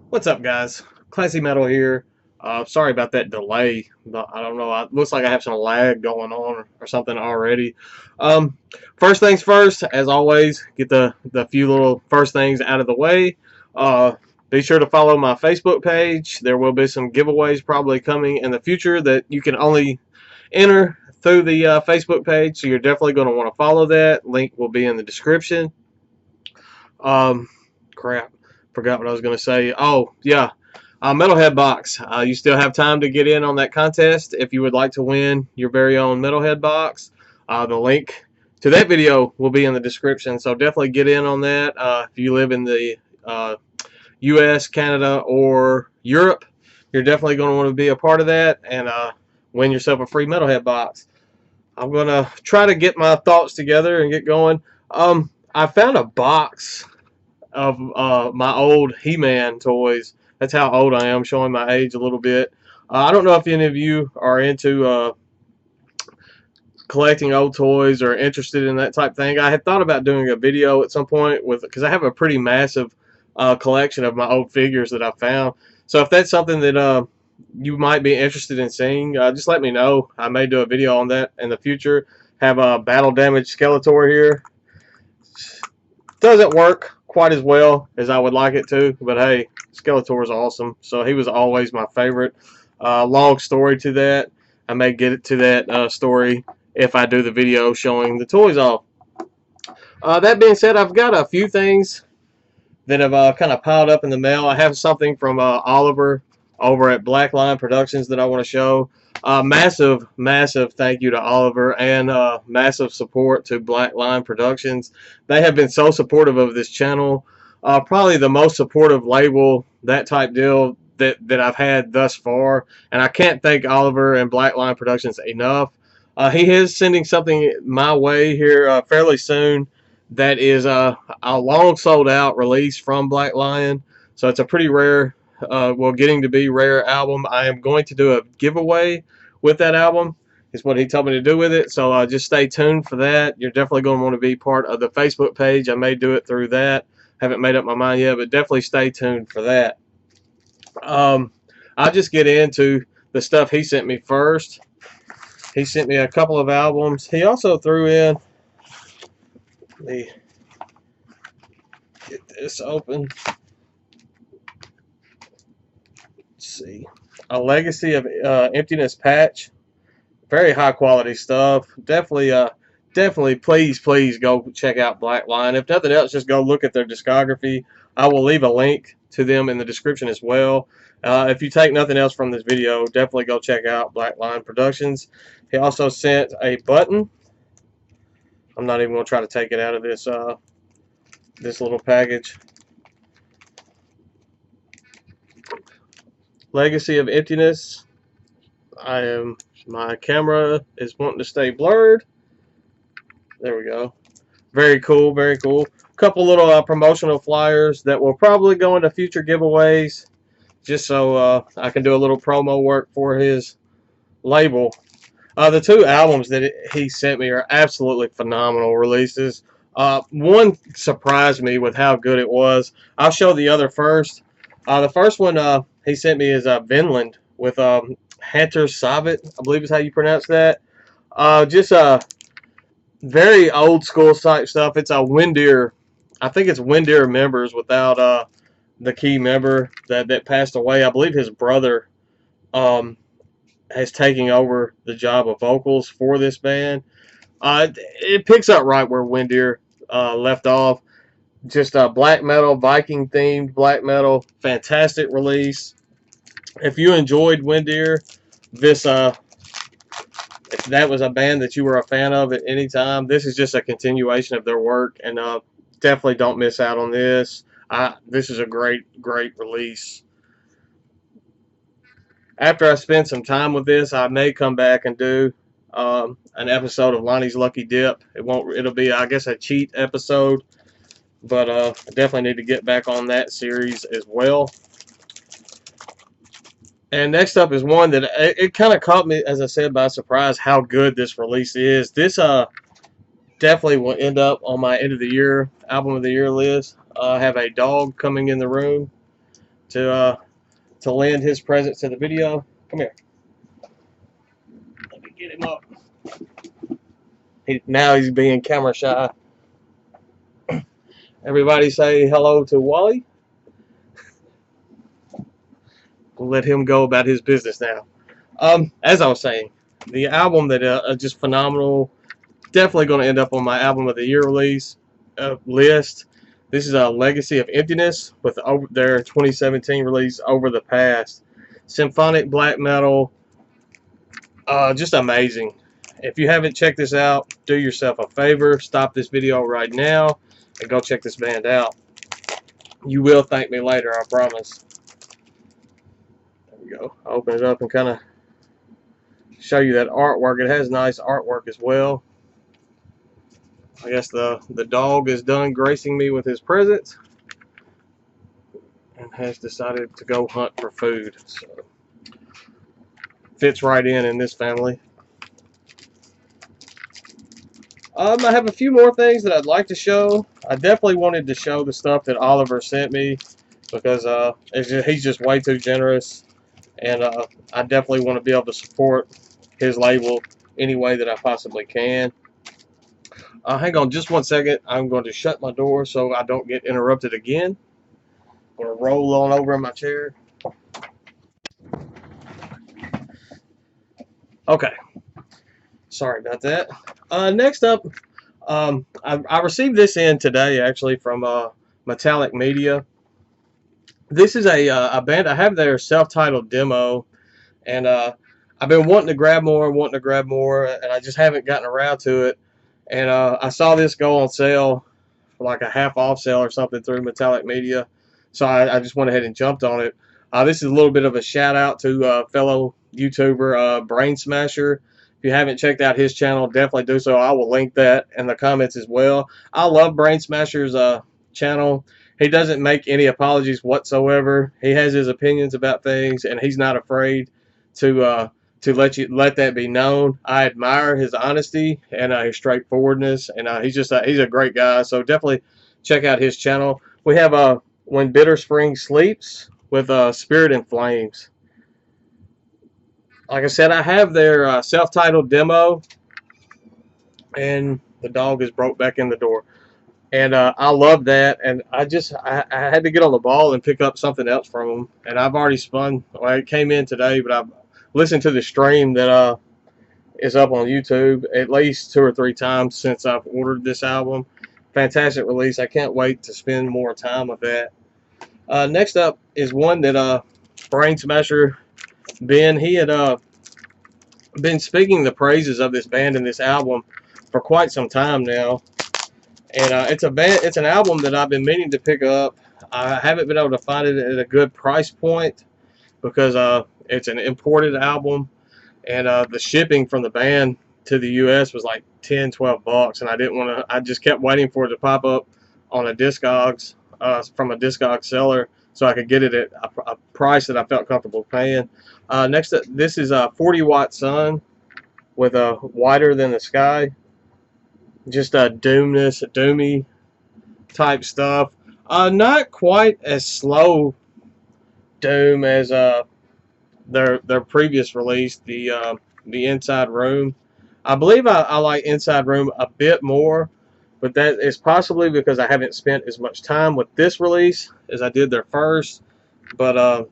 What's up, guys? Classy Metal here. Sorry about that delay. I don't know. It looks like I have some lag going on or something already. Um, First things first, as always, get the few little first things out of the way. Uh, be sure to follow my Facebook page. There will be some giveaways probably coming in the future that you can only enter through the Facebook page. So you're definitely going to want to follow that. Link will be in the description. Um, Crap, forgot what I was going to say. Oh, yeah. Metalhead Box. You still have time to get in on that contest if you would like to win your very own Metalhead Box. The link to that video will be in the description, so definitely get in on that. If you live in the U.S., Canada, or Europe, you're definitely going to want to be a part of that and win yourself a free Metalhead Box. I'm going to try to get my thoughts together and get going. I found a box of my old He-Man toys. That's how old I am, showing my age a little bit. I don't know if any of you are into collecting old toys or interested in that type of thing. I had thought about doing a video at some point with because I have a pretty massive collection of my old figures that I found. So if that's something that you might be interested in seeing, just let me know. I may do a video on that in the future. Have a battle damaged Skeletor here. Doesn't work quite as well as I would like it to, but hey, Skeletor is awesome. So he was always my favorite. Long story to that. I may get it to that story if I do the video showing the toys off. That being said, I've got a few things that have kind of piled up in the mail. I have something from Oliver over at Black Line Productions that I want to show. Massive thank you to Oliver and massive support to Black Line Productions. They have been so supportive of this channel. Probably the most supportive label, that type deal that I've had thus far. And I can't thank Oliver and Black Line Productions enough. He is sending something my way here fairly soon that is a long sold out release from Black Lion. So it's a pretty rare, well, getting to be rare album. I am going to do a giveaway with that album, is what he told me to do with it. So just stay tuned for that. You're definitely going to want to be part of the Facebook page. I may do it through that. Haven't made up my mind yet, but definitely stay tuned for that. I'll just get into the stuff he sent me first. He sent me a couple of albums. He also threw in, let me get this open. Let's see. A Legacy of Emptiness patch. Very high quality stuff. Definitely, please go check out Black Line. If nothing else, just go look at their discography. I will leave a link to them in the description as well. If you take nothing else from this video, definitely go check out Black Line Productions. He also sent a button. I'm not even going to try to take it out of this this little package. Legacy of Emptiness. My camera is wanting to stay blurred. There we go. Very cool, very cool. Couple little promotional flyers that will probably go into future giveaways, just so I can do a little promo work for his label. The two albums that he sent me are absolutely phenomenal releases. One surprised me with how good it was. I'll show the other first. The first one he sent me is Vinland with Hunter Savitt, I believe is how you pronounce that. Just very old school type stuff. It's a Windeer. I think it's Windeer members without the key member that passed away. I believe his brother has taken over the job of vocals for this band. It picks up right where Windeer left off. Just a black metal, Viking themed black metal. Fantastic release. If you enjoyed Windeer, this if that was a band that you were a fan of at any time, this is just a continuation of their work, and definitely don't miss out on this. This is a great release. After I spend some time with this, I may come back and do an episode of Lonnie's Lucky Dip. It'll be, I guess, a cheat episode, but I definitely need to get back on that series as well. And next up is one that it kind of caught me, as I said, by surprise how good this release is. This definitely will end up on my end of the year album of the year list. I have a dog coming in the room. to lend his presence to the video. Come here. Let me get him up. Now he's being camera shy. Everybody say hello to Wally. We'll let him go about his business now. As I was saying, the album that just phenomenal. Definitely going to end up on my album of the year release list. This is a Legacy of Emptiness with their 2017 release, Over the Past. Symphonic black metal, just amazing. If you haven't checked this out, do yourself a favor. Stop this video right now and go check this band out. You will thank me later, I promise. There we go. I'll open it up and kind of show you that artwork. It has nice artwork as well. I guess the dog is done gracing me with his presence and has decided to go hunt for food. So fits right in this family. I have a few more things that I'd like to show. I definitely wanted to show the stuff that Oliver sent me because he's just way too generous, and I definitely want to be able to support his label any way that I possibly can. Hang on just one second. I'm going to shut my door so I don't get interrupted again. I'm going to roll on over in my chair. Okay. Sorry about that. Next up, I received this in today actually from Metallic Media. This is a band. I have their self-titled demo, and I've been wanting to grab more, and I just haven't gotten around to it. And I saw this go on sale for like a half-off sale or something through Metallic Media, so I just went ahead and jumped on it. This is a little bit of a shout-out to fellow YouTuber Brain Smasher. If you haven't checked out his channel, definitely do so. I will link that in the comments as well. I love Brain Smasher's channel. He doesn't make any apologies whatsoever. He has his opinions about things, and he's not afraid to let that be known. I admire his honesty and his straightforwardness, and he's a great guy. So definitely check out his channel. We have When Bitter Spring Sleeps with Spirit in Flames. Like I said, I have their self-titled demo, and the dog is broke back in the door. And I love that, and I had to get on the ball and pick up something else from them. And I've already spun. Well, it came in today, but I've listened to the stream that is up on YouTube at least 2 or 3 times since I've ordered this album. Fantastic release. I can't wait to spend more time with that. Next up is one that Brain Smasher Ben, he had been speaking the praises of this band and this album for quite some time now. And it's an album that I've been meaning to pick up. I haven't been able to find it at a good price point because it's an imported album, and the shipping from the band to the U.S. was like $10-12, and I didn't want to. I just kept waiting for it to pop up on a Discogs from a Discogs seller, so I could get it at a price that I felt comfortable paying. Next up, this is a 40-watt sun with a Whiter Than the Sky. Just a doomy type stuff. Not quite as slow doom as their previous release, the Inside Room. I believe I like Inside Room a bit more, but that is possibly because I haven't spent as much time with this release as I did their first. But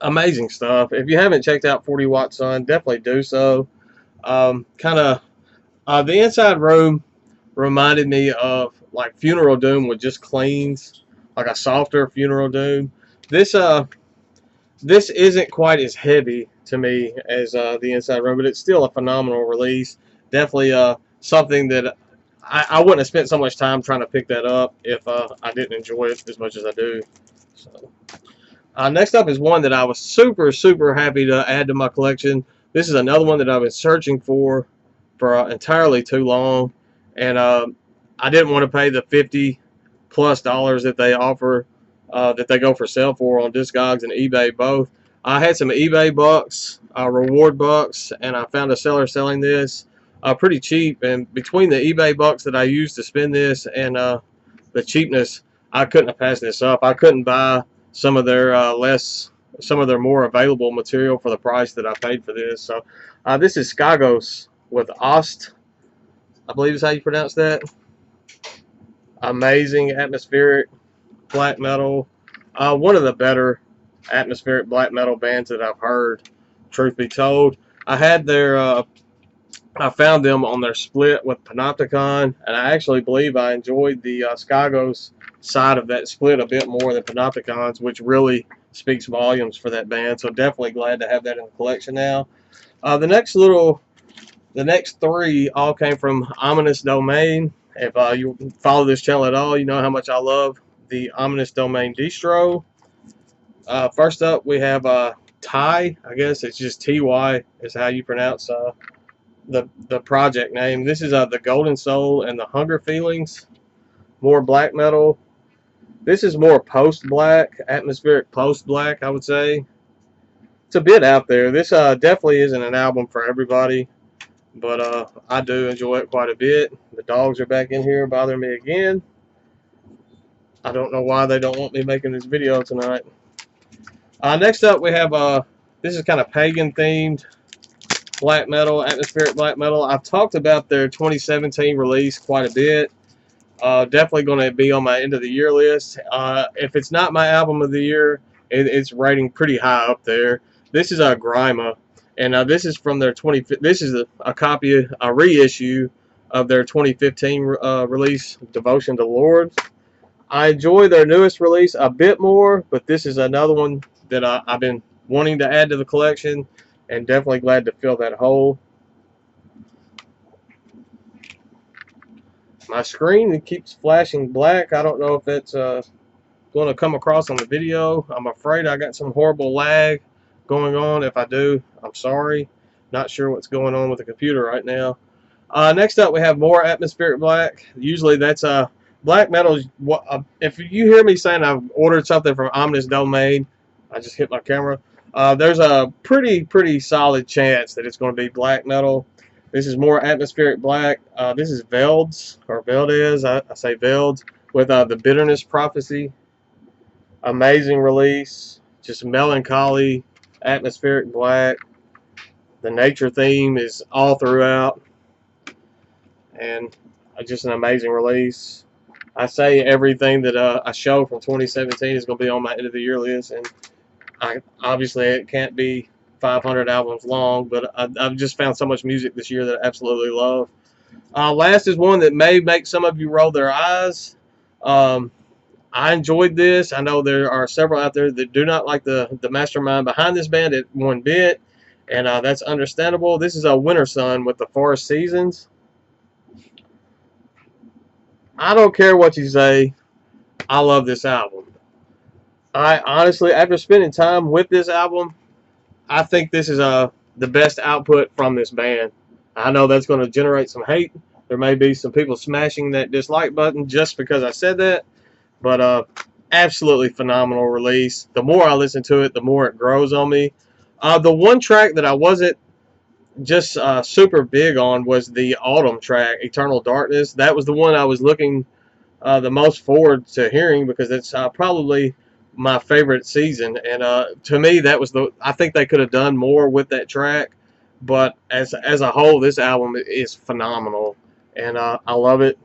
amazing stuff. If you haven't checked out 40 Watt Sun, definitely do so. The Inside Room reminded me of like Funeral Doom with just cleans, like a softer Funeral Doom. This isn't quite as heavy to me as the Inside Room, but it's still a phenomenal release. Definitely something that I wouldn't have spent so much time trying to pick that up if I didn't enjoy it as much as I do. So, next up is one that I was super happy to add to my collection. This is another one that I've been searching for entirely too long, and I didn't want to pay the $50+ that they offer, that they go for sale for on Discogs and eBay both. I had some eBay bucks, reward bucks, and I found a seller selling this pretty cheap. And between the eBay bucks that I used to spend this and the cheapness, I couldn't have passed this up. I couldn't buy some of their some of their more available material for the price that I paid for this. So this is Skagos with Ost, I believe is how you pronounce that. Amazing atmospheric black metal. One of the better atmospheric black metal bands that I've heard, truth be told. I had their I found them on their split with Panopticon, and I actually believe I enjoyed the Skagos side of that split a bit more than Panopticon's, which really speaks volumes for that band. So definitely glad to have that in the collection now. The next three all came from Ominous Domain. If you follow this channel at all, you know how much I love the Ominous Domain distro. First up, we have Ty. I guess it's just TY is how you pronounce the project name. This is the Golden Soul and the Hunger Feelings. More black metal. This is more post-black, atmospheric post-black, I would say. It's a bit out there. This definitely isn't an album for everybody, but I do enjoy it quite a bit. The dogs are back in here bothering me again. I don't know why they don't want me making this video tonight. Next up, we have this is kind of pagan themed black metal, atmospheric black metal. I've talked about their 2017 release quite a bit. Definitely going to be on my end of the year list. If it's not my album of the year, it's rating pretty high up there. This is Grima, and this is from their This is a copy, a reissue of their 2015 release, Devotion to Lord. I enjoy their newest release a bit more, but this is another one that I've been wanting to add to the collection, and definitely glad to fill that hole. My screen keeps flashing black. I don't know if it's going to come across on the video. I'm afraid I got some horrible lag going on. If I do, I'm sorry. Not sure what's going on with the computer right now. Next up, we have more atmospheric black. Usually that's black metal. If you hear me saying I've ordered something from Ominous Domain, I just hit my camera. There's a pretty solid chance that it's going to be black metal. This is more atmospheric black. This is Velds, or Veldes, I say Velds, with the Bitterness Prophecy. Amazing release. Just melancholy, atmospheric black. The nature theme is all throughout. And just an amazing release. I say everything that I show from 2017 is going to be on my end of the year list, and obviously it can't be 500 albums long, but I've just found so much music this year that I absolutely love. Last is one that may make some of you roll their eyes. I enjoyed this. I know there are several out there that do not like the mastermind behind this band at one bit, and that's understandable. This is a Winter Sun with the Forest Seasons. I don't care what you say. I love this album. I honestly, after spending time with this album, I think this is the best output from this band. I know that's going to generate some hate. There may be some people smashing that dislike button just because I said that. But absolutely phenomenal release. The more I listen to it, the more it grows on me. The one track that I wasn't just super big on was the Autumn track, Eternal Darkness. That was the one I was looking the most forward to hearing because it's probably my favorite season. And to me, that was I think they could have done more with that track. But as a whole, this album is phenomenal, and I love it.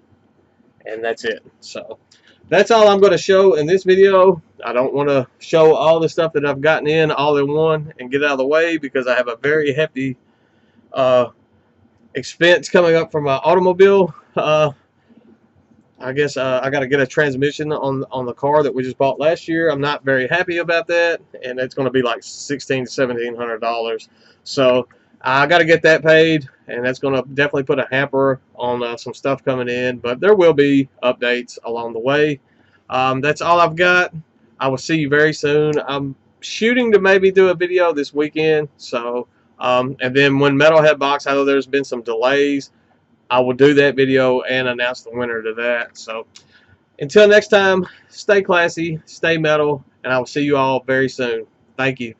And that's it. So that's all I'm going to show in this video. I don't want to show all the stuff that I've gotten in all in one and get out of the way because I have a very hefty expense coming up from my automobile. I guess I got to get a transmission on the car that we just bought last year. I'm not very happy about that, and it's going to be like $1,600 to $1,700. So I got to get that paid, and that's going to definitely put a hamper on some stuff coming in. But there will be updates along the way. That's all I've got. I will see you very soon. I'm shooting to maybe do a video this weekend. So and then when Metalhead Box, I know there's been some delays, I will do that video and announce the winner to that. So until next time, stay classy, stay metal, and I will see you all very soon. Thank you.